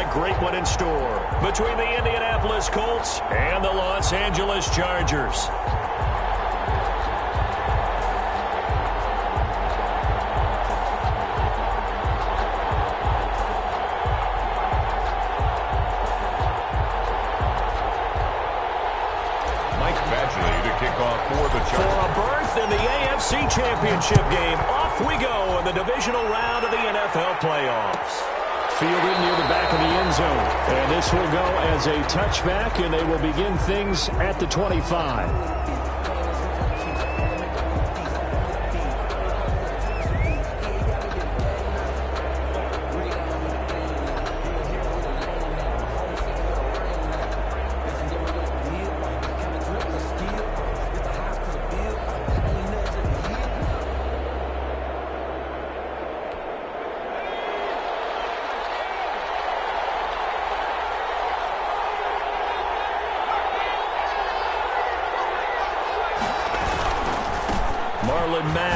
a great one in store between the Indianapolis Colts and the Los Angeles Chargers. For a berth in the AFC Championship game, off we go in the divisional round of the NFL playoffs. Fielded near the back of the end zone. And this will go as a touchback, and they will begin things at the 25.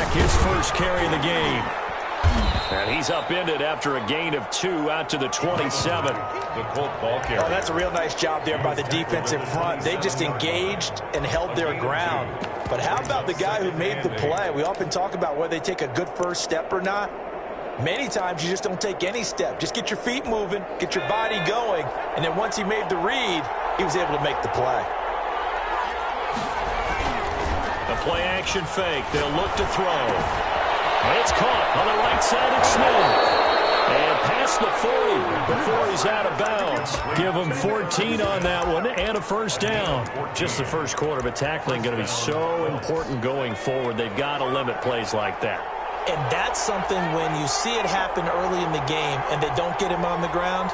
His first carry of the game. And he's upended after a gain of 2 out to the 27. The Colt ball carrier. Oh, that's a real nice job there by the defensive front. They just engaged and held their ground. But how about the guy who made the play? We often talk about whether they take a good first step or not. Many times you just don't take any step. Just get your feet moving, get your body going, and then once he made the read, he was able to make the play. The play action fake. They'll look to throw. It's caught on the right side of Smith. And past the 40 before he's out of bounds. Give him 14 on that one and a first down. Just the first quarter, but tackling going to be so important going forward. They've got to limit plays like that. And that's something when you see it happen early in the game and they don't get him on the ground,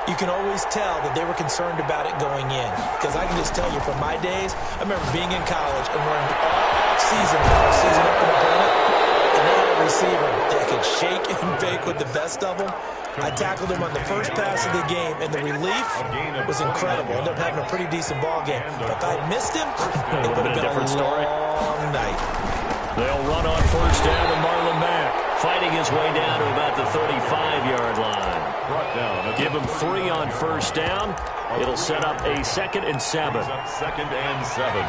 you can always tell that they were concerned about it going in. Because I can just tell you from my days, I remember being in college and we're all off-season, open opponent, and they had a receiver that could shake and bake with the best of them. I tackled him on the first pass of the game, and the relief was incredible. Ended up having a pretty decent ball game. But if I had missed him, it would have been a long night. They'll run on first down to Marlon Mack, fighting his way down to about the 35-yard line. Give him 3 on first down. It'll set up a 2nd and 7. Second and 7.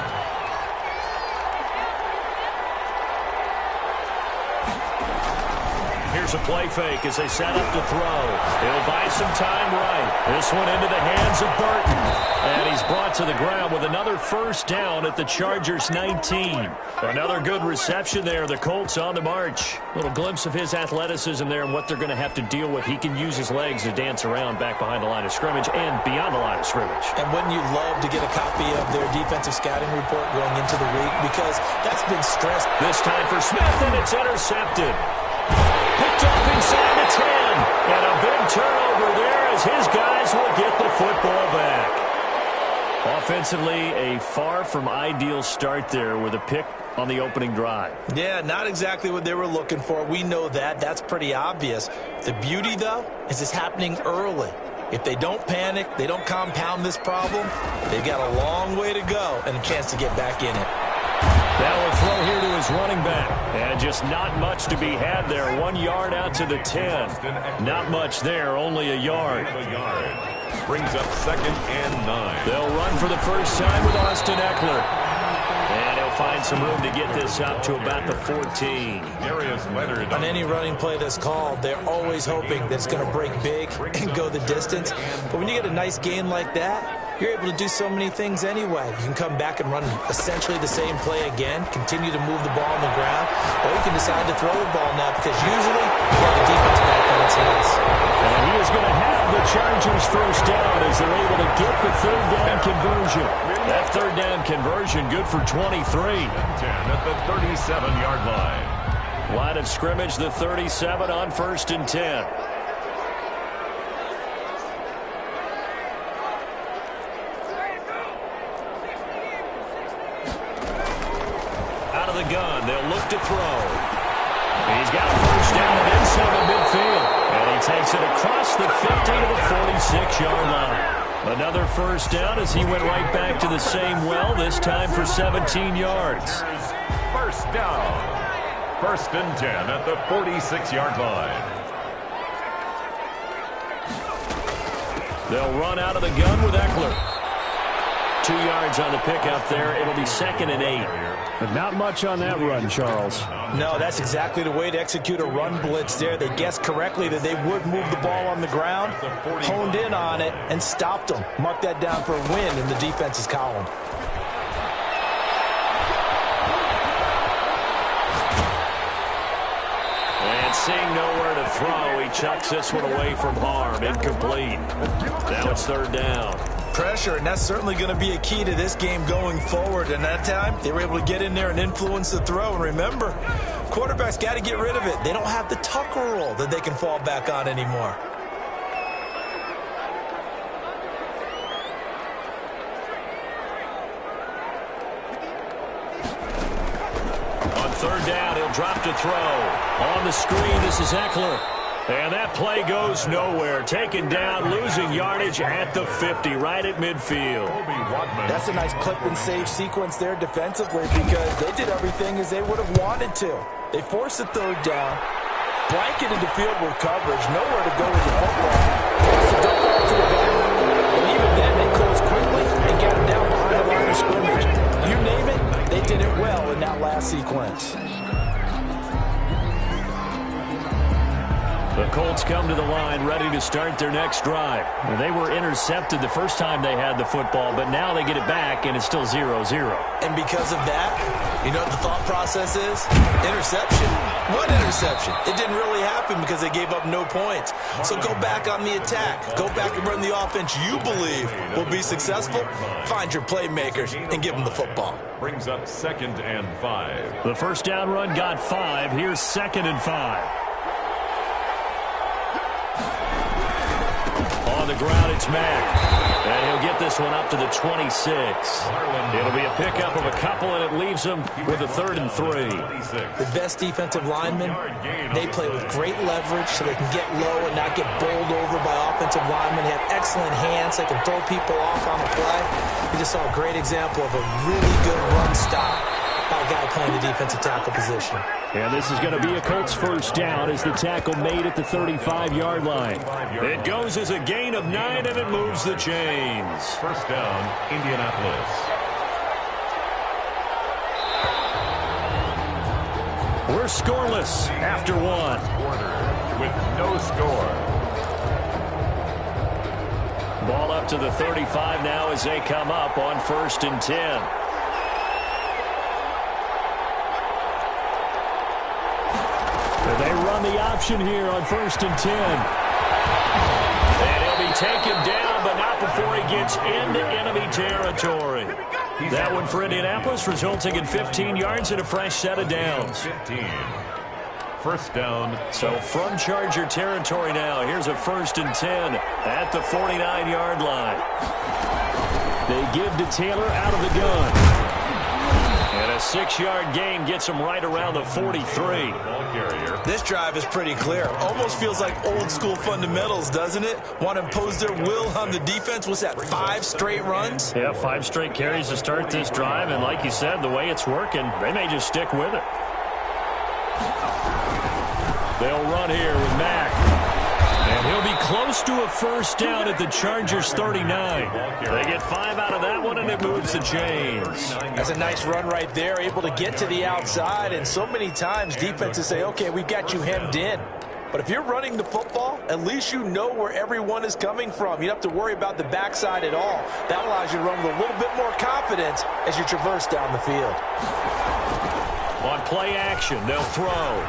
Here's a play fake as they set up to throw. He'll buy some time right. This one into the hands of Burton. And he's brought to the ground with another first down at the Chargers 19. Another good reception there. The Colts on the march. Little glimpse of his athleticism there and what they're going to have to deal with. He can use his legs to dance around back behind the line of scrimmage and beyond the line of scrimmage. And wouldn't you love to get a copy of their defensive scouting report going into the week? Because that's been stressed. This time for Smith, and it's intercepted. Picked up inside the 10. And a big turnover there as his guys will get the football back. Offensively, a far from ideal start there with a pick on the opening drive. Yeah, not exactly what they were looking for. We know that. That's pretty obvious. The beauty, though, is it's happening early. If they don't panic, they don't compound this problem, they've got a long way to go and a chance to get back in it. That will throw here to his running back. And just not much to be had there. 1 yard out to the 10. Not much there, only a yard. Brings up 2nd and 9. They'll run for the first time with Austin Eckler. And he'll find some room to get this up to about the 14. On any running play that's called, they're always hoping that it's going to break big and go the distance. But when you get a nice gain like that, you're able to do so many things anyway. You can come back and run essentially the same play again, continue to move the ball on the ground, or you can decide to throw the ball now because usually you have the defense back on its heels. And he is going to have the Chargers first down as they're able to get the 3rd down conversion. That 3rd down conversion good for 23. 10 at the 37-yard line. Line of scrimmage, the 37 on 1st and 10. The gun. They'll look to throw. He's got a first down and inside the midfield. And he takes it across the 50 to the 46-yard line. Another first down as he went right back to the same well, this time for 17 yards. First down. 1st and 10 at the 46-yard line. They'll run out of the gun with Eckler. 2 yards on the pickup there. It'll be 2nd and 8. But not much on that run, Charles. No, that's exactly the way to execute a run blitz there. They guessed correctly that they would move the ball on the ground, honed in on it, and stopped them. Mark that down for a win in the defense's column. And seeing nowhere to throw, he chucks this one away from harm. Incomplete. Now it's 3rd down. Pressure, and that's certainly going to be a key to this game going forward. And that time, they were able to get in there and influence the throw. And remember, quarterbacks got to get rid of it. They don't have the Tucker rule that they can fall back on anymore. On 3rd down, he'll drop to throw. On the screen, this is Eckler. And that play goes nowhere. Taken down, losing yardage at the 50, right at midfield. That's a nice clip and save sequence there defensively because they did everything as they would have wanted to. They forced the 3rd down, blanketed the field with coverage, nowhere to go with the football. So go back to the back, and even then they closed quickly and got it down behind the line of scrimmage. You name it, they did it well in that last sequence. The Colts come to the line ready to start their next drive. Well, they were intercepted the first time they had the football, but now they get it back, and it's still 0-0. And because of that, you know what the thought process is? Interception. What interception? It didn't really happen because they gave up no points. So go back on the attack. Go back and run the offense you believe will be successful. Find your playmakers and give them the football. Brings up 2nd and 5. The first down run got 5. Here's 2nd and 5. On the ground, it's Mack. And he'll get this one up to the 26. It'll be a pickup of a couple, and it leaves him with a 3rd and 3. The best defensive linemen, they play with great leverage so they can get low and not get bowled over by offensive linemen. They have excellent hands. They can throw people off on the play. We just saw a great example of a really good run stop by a guy playing the defensive tackle position. And this is going to be a Colts first down as the tackle made at the 35-yard line. It goes as a gain of 9, and it moves the chains. First down, Indianapolis. We're scoreless after 1. Quarter with no score. Ball up to the 35 now as they come up on 1st and 10. They run the option here on 1st and 10. And he'll be taken down, but not before he gets into enemy territory. That one for Indianapolis, resulting in 15 yards and a fresh set of downs. 15. First down. So from Charger territory now, here's a 1st and 10 at the 49-yard line. They give to Taylor out of the gun. And a 6-yard gain gets him right around the 43. This drive is pretty clear. Almost feels like old school fundamentals, doesn't it? Want to impose their will on the defense. What's that, 5 straight runs? Yeah, 5 straight carries to start this drive. And like you said, the way it's working, they may just stick with it. They'll run here with Mack. And he'll be close to a first down at the Chargers 39. They get 5 out of that one, and it moves the chains. That's a nice run right there, able to get to the outside. And so many times defenses say, okay, we've got you hemmed in. But if you're running the football, at least you know where everyone is coming from. You don't have to worry about the backside at all. That allows you to run with a little bit more confidence as you traverse down the field. On play action, they'll throw.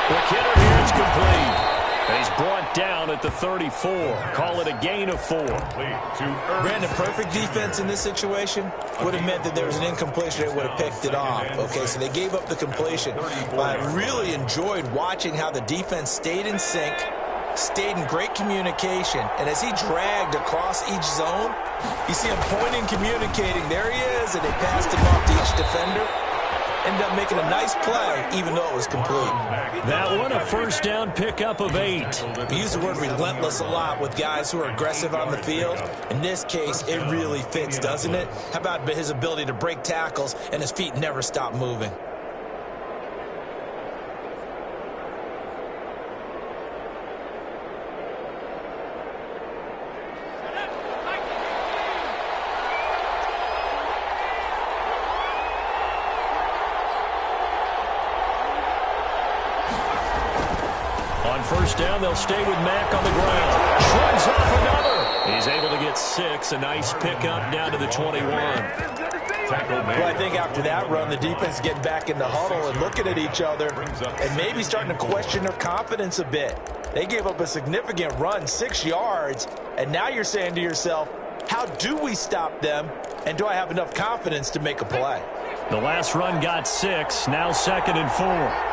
Quick hitter here, it's complete. And he's brought down at the 34. Call it a gain of 4. Brandon, perfect defense in this situation would have meant that there was an incompletion that would have picked it off. Okay, so they gave up the completion. But I really enjoyed watching how the defense stayed in sync, stayed in great communication, and as he dragged across each zone, you see him pointing, communicating. There he is, and they passed him off to each defender. Ended up making a nice play, even though it was complete. That one, a first down pickup of 8. We use the word relentless a lot with guys who are aggressive on the field. In this case, it really fits, doesn't it? How about his ability to break tackles and his feet never stop moving? first down. They'll stay with Mack on the ground. Shrugs off another. He's able to get 6. A nice pickup down to the 21. Well, I think after that run, the defense getting back in the huddle and looking at each other and maybe starting to question their confidence a bit. They gave up a significant run, 6 yards, and now you're saying to yourself, how do we stop them, and do I have enough confidence to make a play? The last run got 6, now 2nd and 4.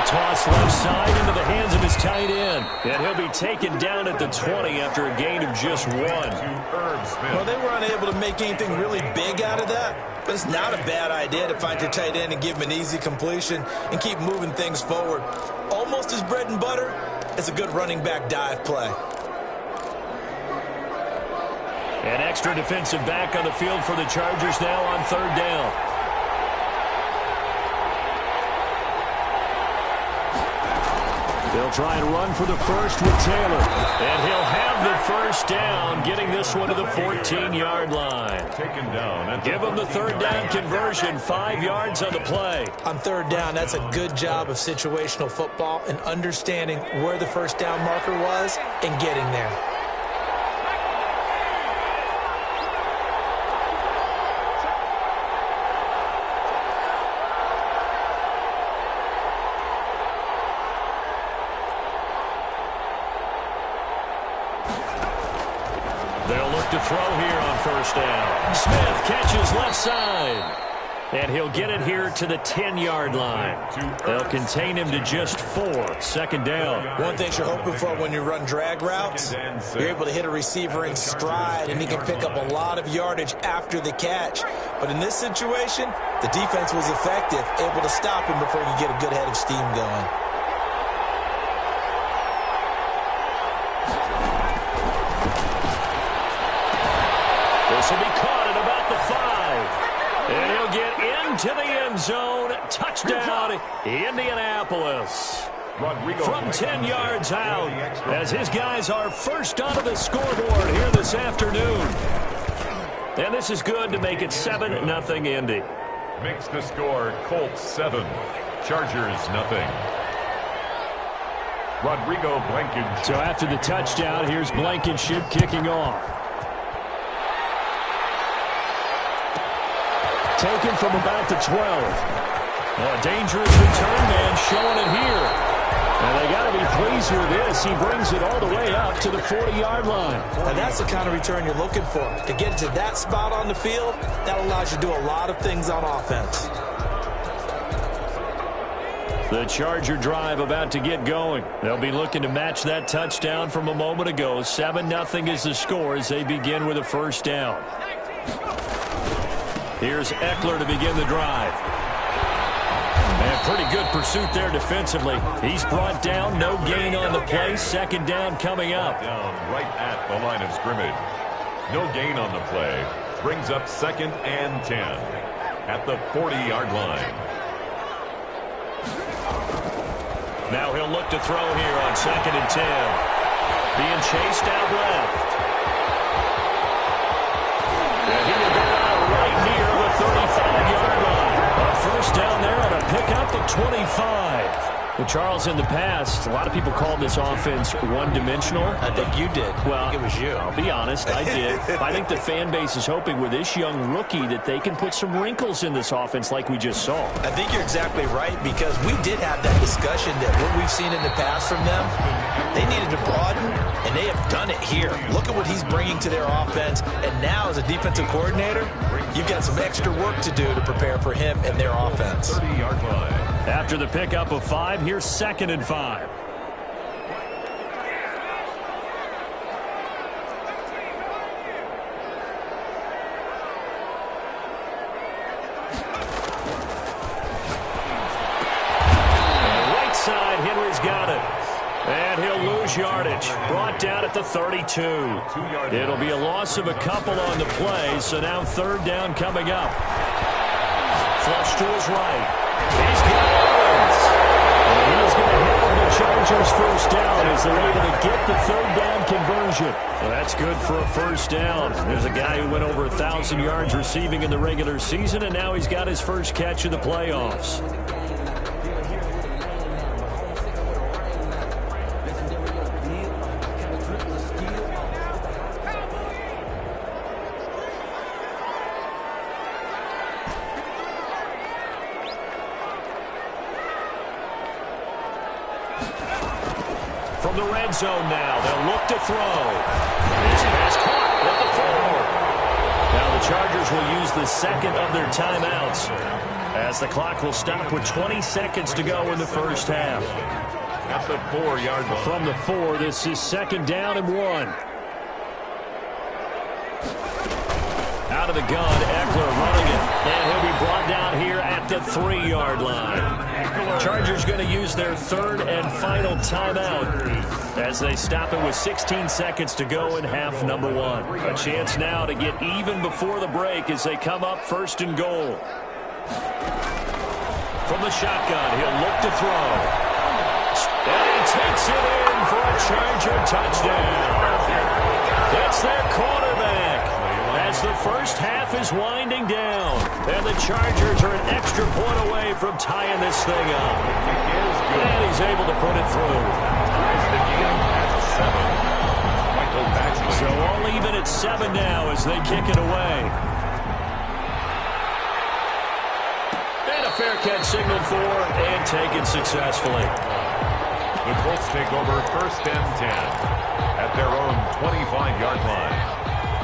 Toss left side into the hands of his tight end. And he'll be taken down at the 20 after a gain of just 1. Well, they were unable to make anything really big out of that, but it's not a bad idea to find your tight end and give him an easy completion and keep moving things forward. Almost his bread and butter. It's a good running back dive play. An extra defensive back on the field for the Chargers now on 3rd down. They'll try and run for the first with Taylor. And he'll have the first down, getting this one to the 14-yard line. Taken down. Give him the 3rd down conversion, 5 yards on the play. On 3rd down, that's a good job of situational football and understanding where the first down marker was and getting there. To throw here on 1st down. Smith catches left side. And he'll get it here to the 10-yard line. They'll contain him to just 4. 2nd down. One thing you're hoping for when you run drag routes, you're able to hit a receiver in stride, and he can pick up a lot of yardage after the catch. But in this situation, the defense was effective, able to stop him before you get a good head of steam going. This will be caught at about the 5. And he'll get into the end zone. Touchdown, Indianapolis. From 10 yards out, as his guys are first onto the scoreboard here this afternoon. And this is good to make it 7-0 Indy. Makes the score Colts 7, Chargers 0. Rodrigo Blankenship. So after the touchdown, here's Blankenship kicking off. Taken from about the 12. A dangerous return man showing it here. And they got to be pleased with this. He brings it all the way up to the 40-yard line. And that's the kind of return you're looking for. To get to that spot on the field, that allows you to do a lot of things on offense. The Charger drive about to get going. They'll be looking to match that touchdown from a moment ago. 7-0 is the score as they begin with a first down. Here's Eckler to begin the drive. And pretty good pursuit there defensively. He's brought down, no gain on the play. 2nd down coming up. Down right at the line of scrimmage. No gain on the play. Brings up 2nd and 10 at the 40-yard line. Now he'll look to throw here on 2nd and 10. Being chased out left. And he will go out right near the 35-yard line. A first down there and a pickup of 25. Well, Charles, in the past, a lot of people called this offense one-dimensional. I think you did. Well, I think it was you. I'll be honest, I did. I think the fan base is hoping with this young rookie that they can put some wrinkles in this offense like we just saw. I think you're exactly right, because we did have that discussion that what we've seen in the past from them, they needed to broaden, and they have done it here. Look at what he's bringing to their offense, and now as a defensive coordinator, you've got some extra work to do to prepare for him and their offense. 30-yard line. After the pickup of 5, here's 2nd and 5. Right side, Henry's got it. And he'll lose yardage. Brought down at the 32. It'll be a loss of a couple on the play, so now 3rd down coming up. Flush to his right. He's got Owens. And he's going to have the Chargers first down as they're able to get the third down conversion. Well, that's good for a first down. There's a guy who went over 1,000 yards receiving in the regular season, and now he's got his first catch in the playoffs. From the red zone now, they'll look to throw. This pass caught at the 4. Now the Chargers will use the second of their timeouts as the clock will stop with 20 seconds to go in the first half. At the 4-yard line. From the 4, this is second down and 1. Out of the gun, Eckler running it. And he'll be brought down here at the 3-yard line. Chargers going to use their third and final timeout as they stop it with 16 seconds to go in half number 1. A chance now to get even before the break as they come up first and goal. From the shotgun, he'll look to throw. And he takes it in for a Charger touchdown. It's their quarterback. As the first half is winding down, and the Chargers are an extra point away from tying this thing up. And he's able to put it through. So all even at 7 now as they kick it away. And a fair catch signaled for and taken successfully. The Colts take over first and 10 at their own 25-yard line.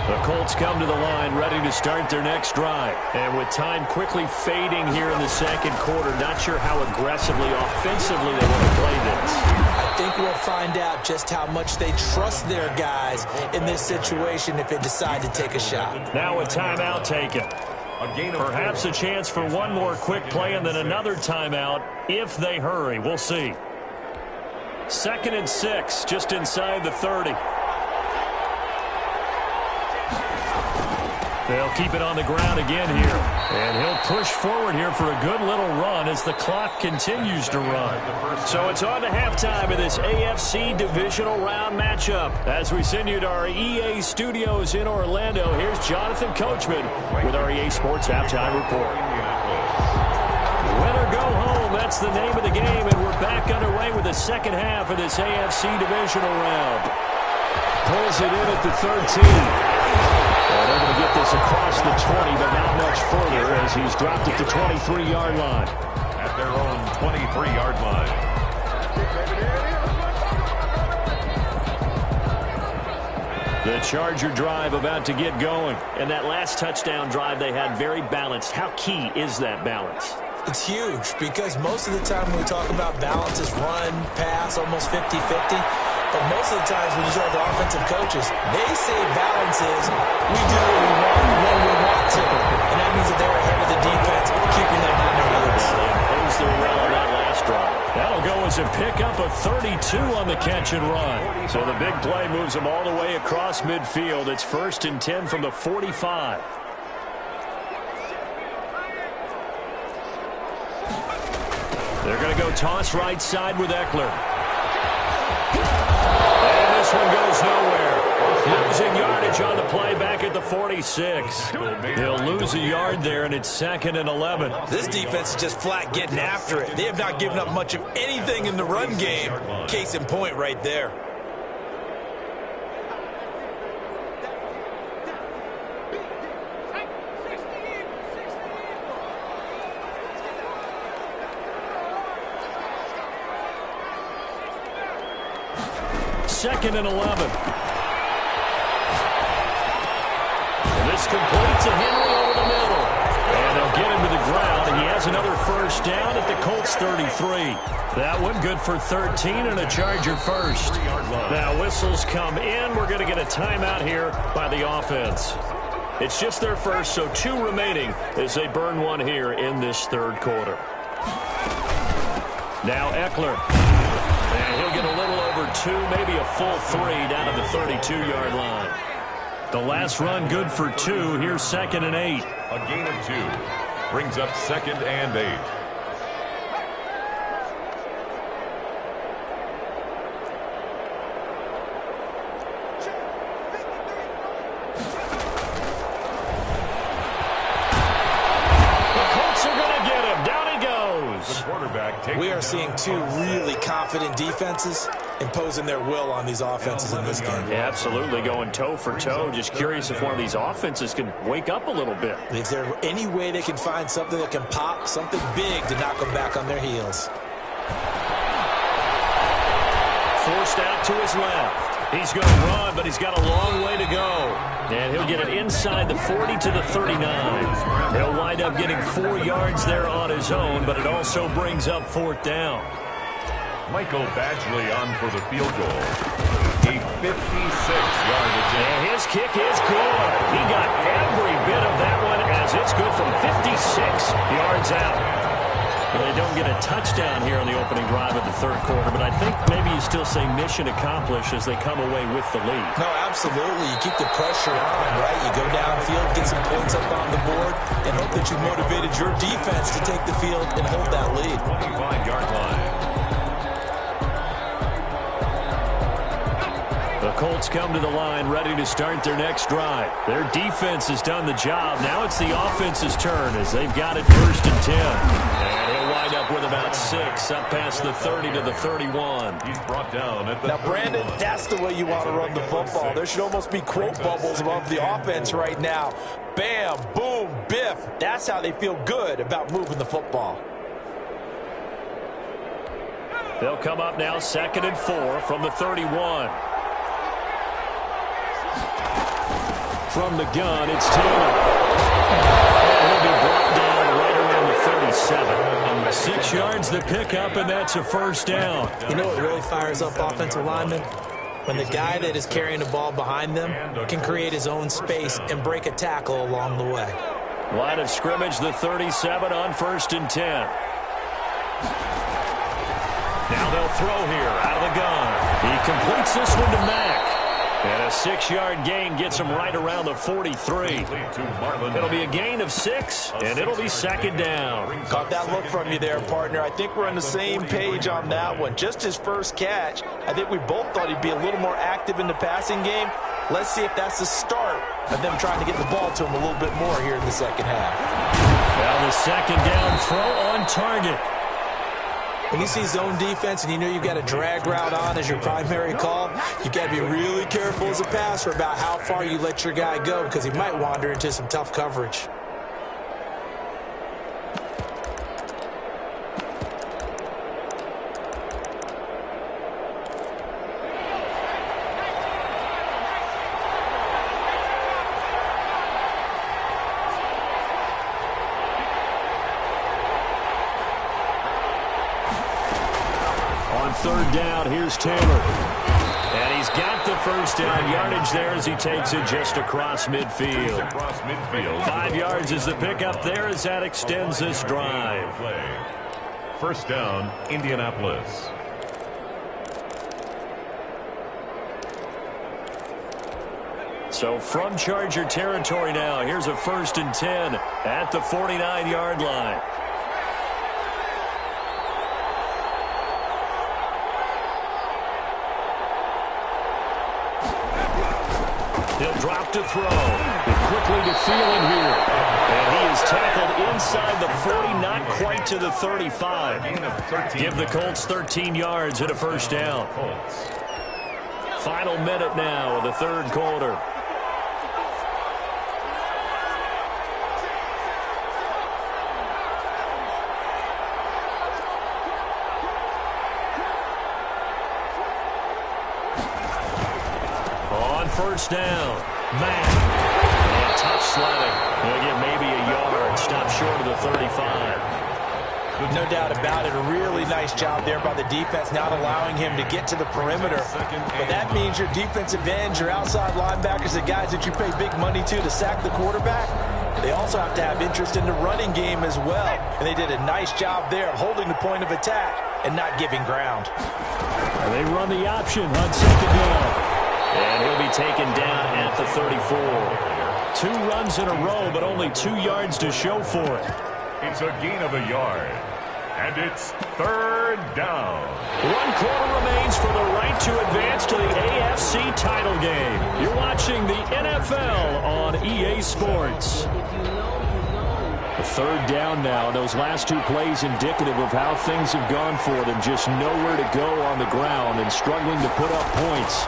The Colts come to the line ready to start their next drive. And with time quickly fading here in the second quarter, not sure how aggressively, offensively they want to play this. I think we'll find out just how much they trust their guys in this situation if they decide to take a shot. Now a timeout taken. Perhaps a chance for one more quick play and then another timeout if they hurry. We'll see. 2nd and 6, just inside the 30. They'll keep it on the ground again here. And he'll push forward here for a good little run as the clock continues to run. So it's on to halftime of this AFC divisional round matchup. As we send you to our EA studios in Orlando, here's Jonathan Coachman with our EA Sports Halftime Report. Win or go home, that's the name of the game, and we're back underway with the second half of this AFC divisional round. Pulls it in at the 13. And able to get this across the 20, but not much further as he's dropped it to 23-yard line. At their own 23-yard line. The Charger drive about to get going. And that last touchdown drive they had very balanced. How key is that balance? It's huge because most of the time when we talk about balance is run, pass, almost 50-50. But most of the times when you talk to offensive coaches, they say balance is we do what we want when we want to. And that means that they're ahead of the defense, keeping them on their heels. Imposed their will on that last drive. That'll go as a pickup of 32 on the catch and run. So the big play moves them all the way across midfield. It's 1st and 10 from the 45. They're going to go toss right side with Eckler. And this one goes nowhere. Losing yardage on the play back at the 46. He'll lose a yard there, and it's 2nd and 11. This defense is just flat getting after it. They have not given up much of anything in the run game. Case in point right there. Second and 11. And this completes a Henry over the middle. And they'll get him to the ground, and he has another first down at the Colts 33. That one good for 13 and a Charger first. Now whistles come in. We're going to get a timeout here by the offense. It's just their first, so 2 remaining as they burn one here in this third quarter. Now Eckler. And he'll get a little over 2, maybe a full 3 down to the 32-yard line. The last run good for 2. Here's 2nd and 8. A gain of 2 brings up 2nd and 8. We are seeing two really confident defenses imposing their will on these offenses in this game. Yeah, absolutely, going toe for toe. Just curious if one of these offenses can wake up a little bit. Is there any way they can find something that can pop, something big to knock them back on their heels? Forced out to his left. He's going to run, but he's got a long way to go. And he'll get it inside the 40 to the 39. He'll wind up getting 4 yards there on his own, but it also brings up 4th down. Michael Badgley on for the field goal. A 56-yard attempt. And his kick is good. He got every bit of that one as it's good from 56 yards out. Well, they don't get a touchdown here on the opening drive of the 3rd quarter, but I think maybe you still say mission accomplished as they come away with the lead. No, absolutely. You keep the pressure on, right? You go downfield, get some points up on the board, and hope that you motivated your defense to take the field and hold that lead. 25-yard line. The Colts come to the line ready to start their next drive. Their defense has done the job. Now it's the offense's turn as they've got it 1st and 10. And he'll wind up with about 6 up past the 30 to the 31. He's brought down at the... Now, Brandon, that's the way you want to run the football. There should almost be quote bubbles above the offense right now. Bam, boom, biff. That's how they feel good about moving the football. They'll come up now 2nd and 4 from the 31. From the gun, it's Taylor. And he'll be brought down right around the 37. 6 yards the pickup, and that's a 1st down. You know what really fires up offensive linemen? When the guy that is carrying the ball behind them can create his own space and break a tackle along the way. Line of scrimmage, the 37 on 1st and 10. Now they'll throw here out of the gun. He completes this one to Mack. And a 6-yard gain gets him right around the 43. It'll be a gain of 6, and it'll be 2nd down. Got that look from you there, partner. I think we're on the same page on that one. Just his first catch. I think we both thought he'd be a little more active in the passing game. Let's see if that's the start of them trying to get the ball to him a little bit more here in the 2nd half. Now the 2nd down throw on target. When you see zone defense and you know you've got a drag route on as your primary call, you've got to be really careful as a passer about how far you let your guy go because he might wander into some tough coverage. On 3rd down, here's Taylor. And he's got the 1st down yardage there as he takes it just across midfield. 5 yards is the pickup there as that extends this drive. 1st down, Indianapolis. So from Charger territory now, here's a 1st and 10 at the 49-yard line. He'll drop to throw. Quickly to Thielen here. And he is tackled inside the 40, not quite to the 35. Give the Colts 13 yards and a 1st down. Final minute now of the 3rd quarter. On 1st down, Mack. And tough sledding. He'll get maybe a yard. Stop short of the 35. No doubt about it. A really nice job there by the defense, not allowing him to get to the perimeter. But that means your defensive ends, your outside linebackers, the guys that you pay big money to sack the quarterback, they also have to have interest in the running game as well. And they did a nice job there of holding the point of attack and not giving ground. And they run the option on 2nd down. And he'll be taken down at the 34. 2 runs in a row, but only 2 yards to show for it. It's a gain of a yard. And it's 3rd down. 1 quarter remains for the right to advance to the AFC title game. You're watching the NFL on EA Sports. 3rd down now. Those last 2 plays indicative of how things have gone for them. Just nowhere to go on the ground and struggling to put up points.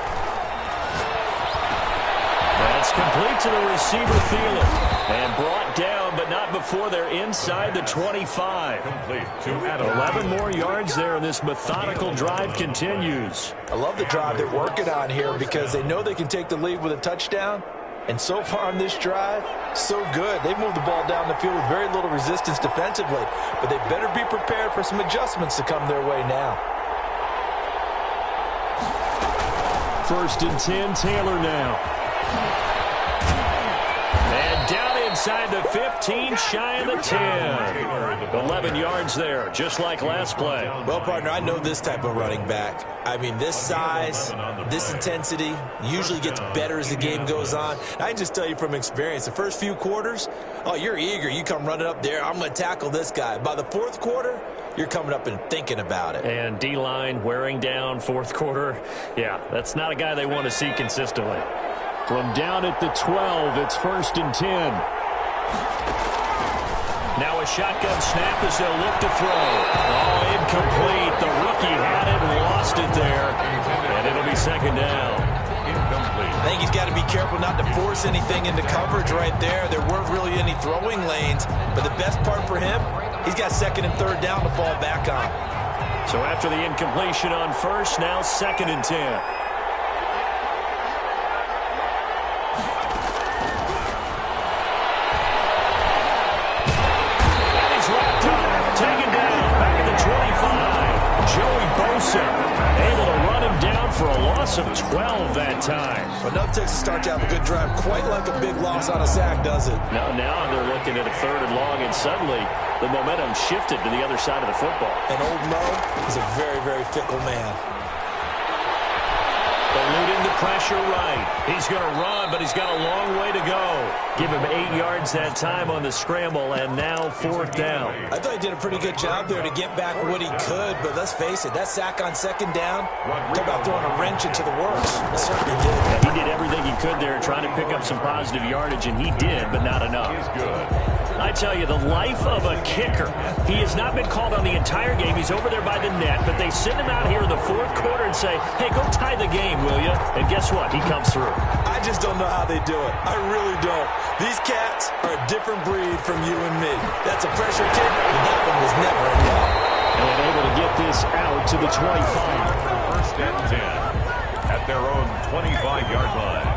That's complete to the receiver, Thielen. And brought down, but not before they're inside the 25. Complete to Adam. 11 more yards there, and this methodical drive continues. I love the drive they're working on here because they know they can take the lead with a touchdown. And so far on this drive, so good. They've moved the ball down the field with very little resistance defensively. But they better be prepared for some adjustments to come their way now. 1st and 10, Taylor now. And down inside the 15, shy of the 10. 11 yards there, just like last play. Well, partner, I know this type of running back. I mean, this size, this intensity usually gets better as the game goes on. I can just tell you from experience, the first few quarters, oh, you're eager. You come running up there, I'm going to tackle this guy. By the 4th quarter, you're coming up and thinking about it. And D-line wearing down 4th quarter. Yeah, that's not a guy they want to see consistently. From down at the 12, it's 1st and 10. Now a shotgun snap as they'll look to throw. Oh, incomplete. The rookie had it and lost it there. And it'll be 2nd down. Incomplete. I think he's got to be careful not to force anything into coverage right there. There weren't really any throwing lanes. But the best part for him, he's got 2nd and 3rd down to fall back on. So after the incompletion on 1st, now 2nd and 10. Able to run him down for a loss of 12 that time. But enough takes to start to have a good drive, quite like a big loss on a sack, does it? Now they're looking at a 3rd and long, and suddenly the momentum shifted to the other side of the football. And old Mo is a very, very fickle man. Eluding the pressure right. He's going to run, but he's got a long way to go. Give him 8 yards that time on the scramble, and now 4th down. I thought he did a pretty good job there to get back what he could, but let's face it, that sack on 2nd down, talk about throwing a wrench into the works. He certainly did. Yeah, he did everything he could there trying to pick up some positive yardage, and he did, but not enough. He's good. I tell you, the life of a kicker. He has not been called on the entire game. He's over there by the net, but they send him out here in the 4th quarter and say, hey, go tie the game, will you? And guess what? He comes through. I just don't know how they do it. I really don't. These cats are a different breed from you and me. That's a pressure kick, and that one was never enough. And able to get this out to the 25. 1st and 10 at their own 25-yard line.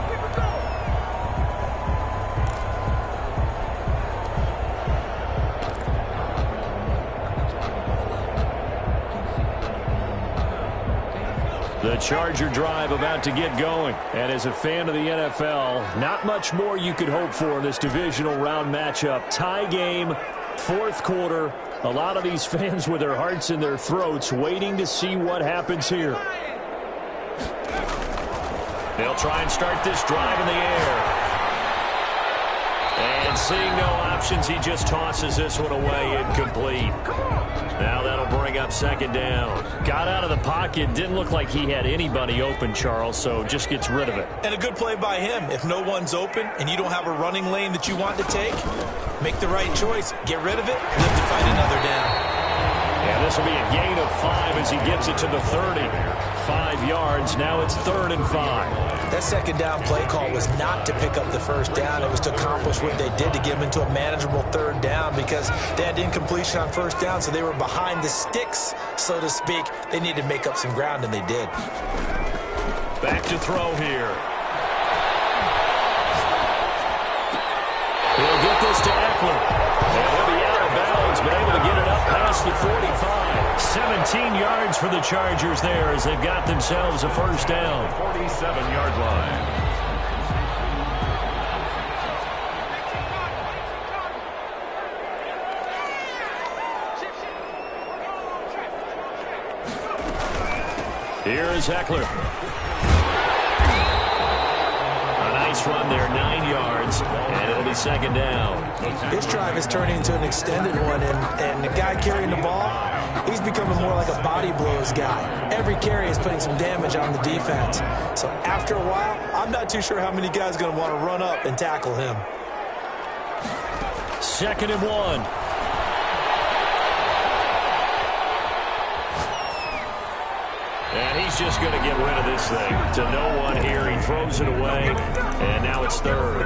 The Charger drive about to get going. And as a fan of the NFL, not much more you could hope for in this divisional round matchup. Tie game, 4th quarter. A lot of these fans with their hearts in their throats waiting to see what happens here. They'll try and start this drive in the air. And seeing no options, he just tosses this one away, incomplete. Now that'll bring up 2nd down. Got out of the pocket. Didn't look like he had anybody open, Charles, so just gets rid of it. And a good play by him. If no one's open and you don't have a running lane that you want to take, make the right choice. Get rid of it. Live to fight another down. And this will be a gain of 5 as he gets it to the 30. 5 yards. Now it's 3rd and 5. That 2nd down play call was not to pick up the 1st down. It was to accomplish what they did to get them into a manageable 3rd down because they had incompletion on 1st down, so they were behind the sticks, so to speak. They needed to make up some ground, and they did. Back to throw here. He'll get this to Eckler. And he'll be out of bounds, but able to get it up past the 45. 17 yards for the Chargers there as they've got themselves a 1st down. 47-yard line. Here is Eckler. A nice run there, 9 yards, and it'll be 2nd down. This drive is turning into an extended one, and the guy carrying the ball, he's becoming more like a body blows guy. Every carry is putting some damage on the defense. So after a while, I'm not too sure how many guys are going to want to run up and tackle him. 2nd and 1. He's just going to get rid of this thing to no one here. He throws it away, and now it's third.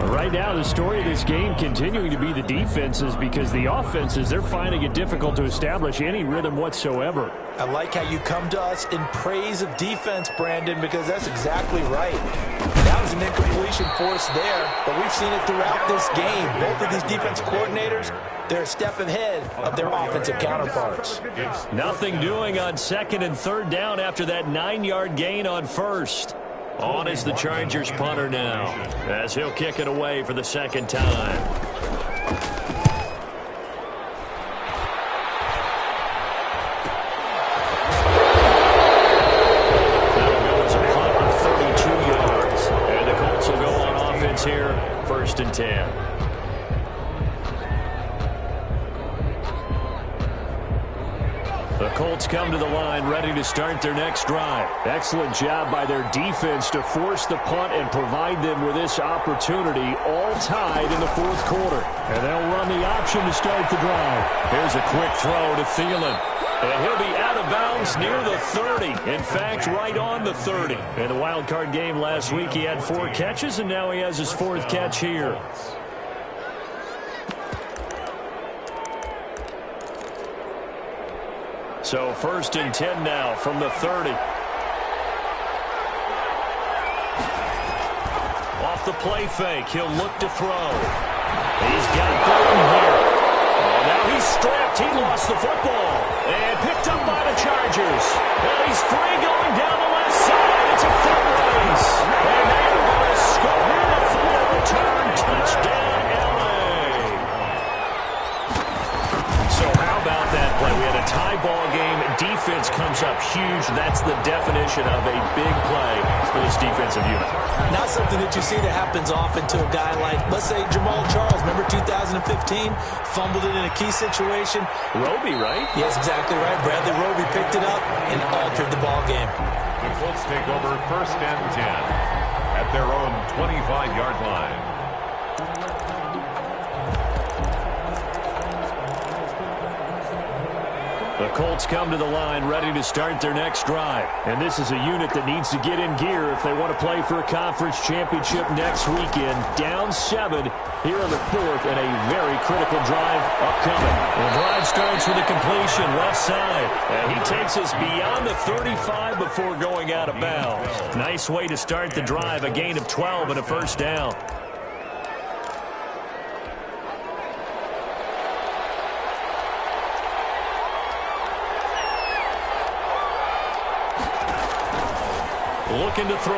Right now, the story of this game continuing to be the defenses, because the offenses, they're finding it difficult to establish any rhythm whatsoever. I like how you come to us in praise of defense, Brandon, because that's exactly right. That was an incompletion force there, but we've seen it throughout this game. Both of these defense coordinators, they're a step ahead of their offensive counterparts. Nothing doing on second and third down after that 9-yard gain on first. On is the Chargers punter now, as he'll kick it away for the second time. That'll go as a punt of 32 yards. And the Colts will go on offense here, 1st and 10. The Colts come to the line ready to start their next drive. Excellent job by their defense to force the punt and provide them with this opportunity, all tied in the 4th quarter. And they'll run the option to start the drive. Here's a quick throw to Thielen. And he'll be out of bounds near the 30. In fact, right on the 30. In the wild card game last week, he had 4 catches, and now he has his 4th catch here. So 1st and 10 now from the 30. Off the play fake, he'll look to throw. He's got Burton here. Oh, now he's strapped. He lost the football. And picked up by the Chargers. Well, he's free going down the left side. It's a foot race. And they're going to score the final return. Touchdown, LA. So how about that play? We had a tie ball game. Defense comes up huge. That's the definition of a big play for this defensive unit. Not something that you see that happens often to a guy like, let's say, Jamal Charles. Remember 2015? Fumbled it in a key situation. Roby, right? Yes, exactly right. Bradley Roby picked it up and altered the ball game. The Colts take over 1st and 10 at their own 25-yard line. The Colts come to the line ready to start their next drive. And this is a unit that needs to get in gear if they want to play for a conference championship next weekend. Down 7 here in the 4th, and a very critical drive upcoming. The drive starts with a completion left side. And he takes us beyond the 35 before going out of bounds. Nice way to start the drive, a gain of 12 and a 1st down. Looking to throw.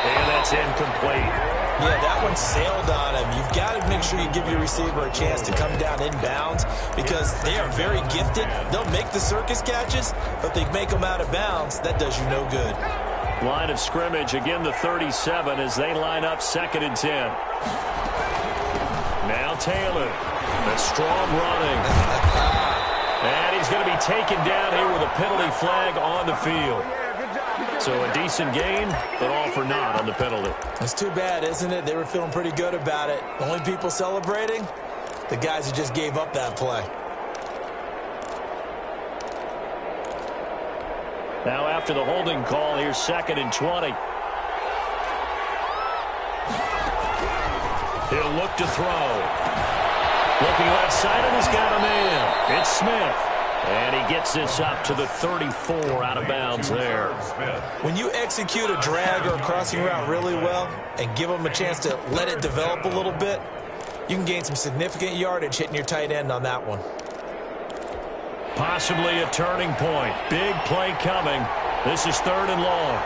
And that's incomplete. Yeah, that one sailed on him. You've got to make sure you give your receiver a chance to come down inbounds because they are very gifted. They'll make the circus catches, but they make them out of bounds. That does you no good. Line of scrimmage, again the 37 as they line up 2nd and 10. Now Taylor. That's strong running. And he's going to be taken down here with a penalty flag on the field. So a decent gain, but all for naught on the penalty. It's too bad, isn't it? They were feeling pretty good about it. The only people celebrating, the guys who just gave up that play. Now after the holding call, here's 2nd and 20. He'll look to throw. Looking left side, and he's got a man. It's Smith. And he gets this up to the 34 out of bounds there. When you execute a drag or a crossing route really well and give them a chance to let it develop a little bit, you can gain some significant yardage hitting your tight end on that one. Possibly a turning point. Big play coming. This is 3rd and long.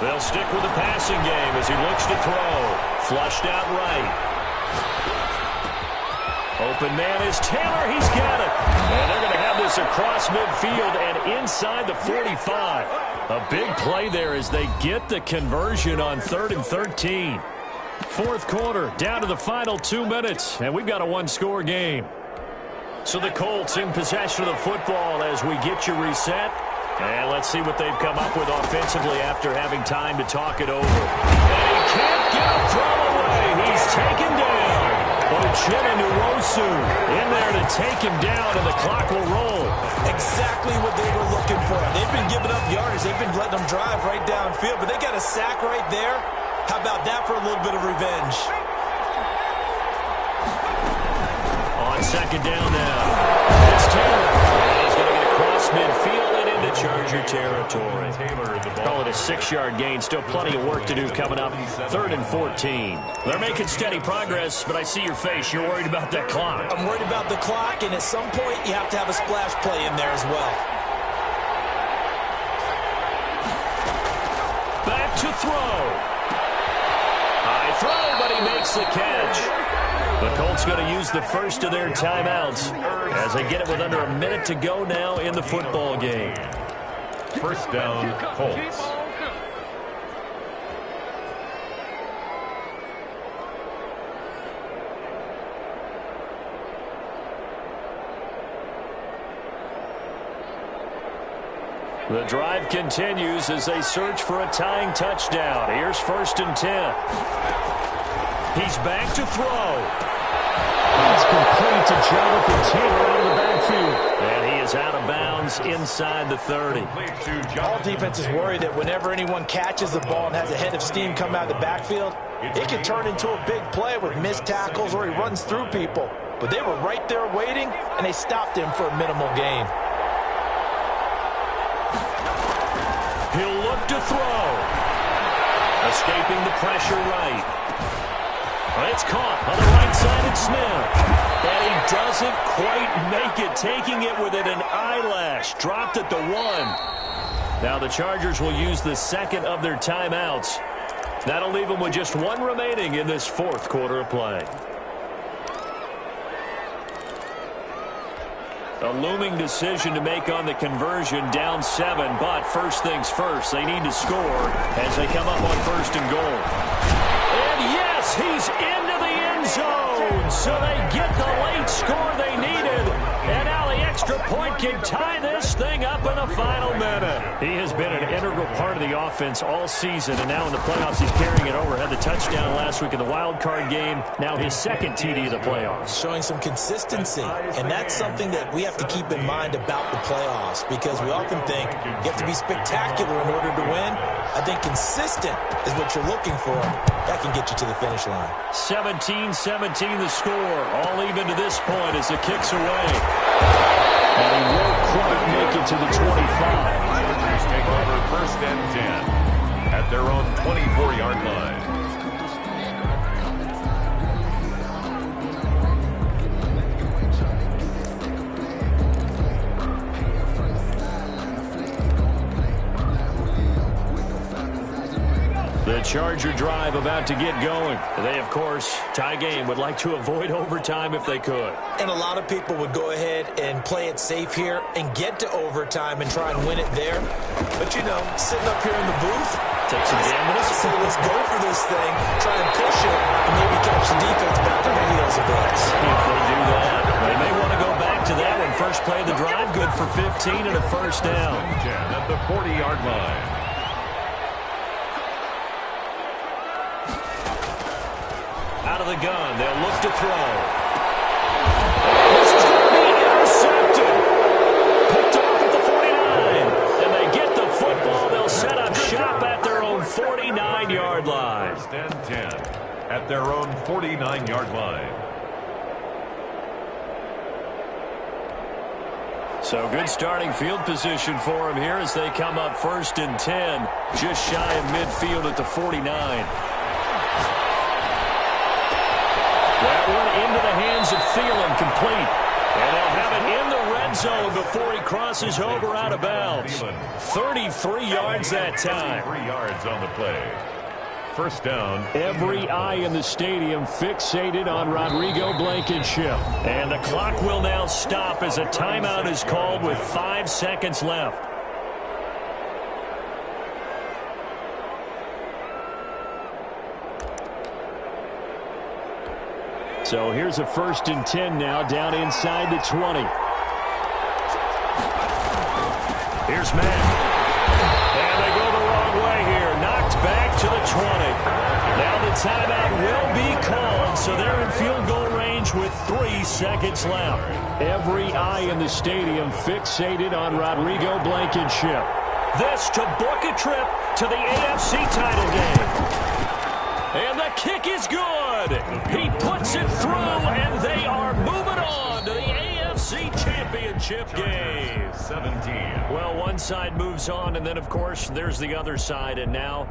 They'll stick with the passing game as he looks to throw. Flushed out right. Open man is Taylor. He's got it. And they're going to have this across midfield and inside the 45. A big play there as they get the conversion on 3rd and 13. 4th quarter, down to the final 2 minutes, and we've got a one-score game. So the Colts in possession of the football as we get you reset. And let's see what they've come up with offensively after having time to talk it over. And he can't get a throw away. He's taken down. Uchenna Nwosu in there to take him down, and the clock will roll. Exactly what they were looking for. They've been giving up yardage. They've been letting them drive right downfield, but they got a sack right there. How about that for a little bit of revenge? On second down now. It's Taylor. And he's going to get across midfield and into Charger territory. Call it a 6-yard gain. Still plenty of work to do coming up. 3rd and 14. They're making steady progress, but I see your face. You're worried about that clock. I'm worried about the clock, and at some point you have to have a splash play in there as well. Back to throw. High throw, but he makes the catch. The Colts going to use the first of their timeouts as they get it with under a minute to go now in the football game. First down, Colts. The drive continues as they search for a tying touchdown. Here's 1st and 10. He's back to throw. It's complete to Jonathan Taylor out of the backfield. And he is out of bounds inside the 30. All defenses worry that whenever anyone catches the ball and has a head of steam come out of the backfield, it can turn into a big play with missed tackles or he runs through people. But they were right there waiting, and they stopped him for a minimal gain. He'll look to throw. Escaping the pressure right. It's caught on the right side and Smith. And he doesn't quite make it, taking it within an eyelash. Dropped at the 1. Now the Chargers will use the second of their timeouts. That'll leave them with just 1 remaining in this 4th quarter of play. A looming decision to make on the conversion, down 7, but first things first, they need to score as they come up on 1st and goal. And yes, he's into the end zone, so they get the late score they needed. And now the extra point can tie this thing up in the final minute. He has been an integral part of the offense all season, and now in the playoffs he's carrying it over. Had the touchdown last week in the wild card game, now his 2nd TD of the playoffs. Showing some consistency, and that's something that we have to keep in mind about the playoffs, because we often think you have to be spectacular in order to win. I think consistent is what you're looking for. That can get you to the finish line. 17-17 the score. All even to this point as the kick's away. And he won't quite make it to the 25. Chargers take over 1st and 10 at their own 24-yard line. The Charger drive about to get going. They, of course, tie game, would like to avoid overtime if they could. And a lot of people would go ahead and play it safe here and get to overtime and try and win it there. But, you know, sitting up here in the booth, take some gambles. Say, let's go for this thing, try and push it, and maybe catch the defense back on their heels a bit. If they do that, they may want to go back to that one. First play of the drive, good for 15 and a 1st down. At the 40-yard line. Out of the gun, they'll look to throw. This is going to be intercepted. Picked off at the 49. And they get the football. They'll set up shop at their own 49-yard line. 1st and 10 at their own 49-yard line. So good starting field position for them here as they come up 1st and 10. Just shy of midfield at the 49. That one into the hands of Thielen, complete. And they'll have it in the red zone before he crosses over out of bounds. 33 yards that time. 3 yards on the play. 1st down. Every eye in the stadium fixated on Rodrigo Blankenship. And the clock will now stop as a timeout is called with 5 seconds left. So here's a 1st and 10 now, down inside the 20. Here's Madden. And they go the wrong way here. Knocked back to the 20. Now the timeout will be called, so they're in field goal range with 3 seconds left. Every eye in the stadium fixated on Rodrigo Blankenship. This to book a trip to the AFC title game. And the kick is good. He puts it through, and they are moving on to the AFC Championship game. 17. Well, one side moves on, and then, of course, there's the other side, and now